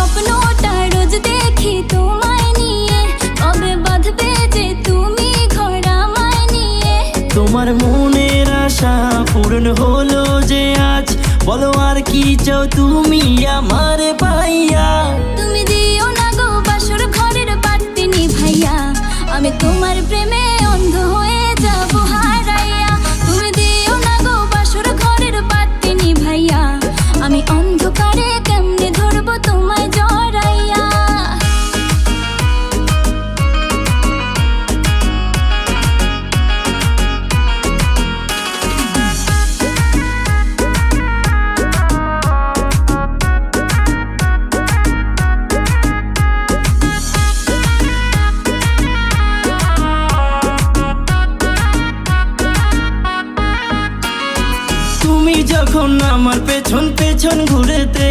স্বপ্নটা রোজ দেখি তোমায় নিয়ে, কবে বাঁধবে যে তুমি ঘর আমায় নিয়ে। তোমার মনের আশা পূরণ হলো যে আজ, বলো আর কি চাও তুমি আমার ভাইয়া। তুমি দিও না গো বাসর ঘরের বাতি নিভাইয়া, আমি তোমার প্রেমে অন্ধ হয়ে যাব হারাইয়া। তুমি দিও না গো বাসর ঘরের বাতি নিভাইয়া, আমি অন্ধকারে কেমনে ধরবো তোমায় জড়াইয়া। তুমি যখন আমার পেছন পেছন ঘুরেতে,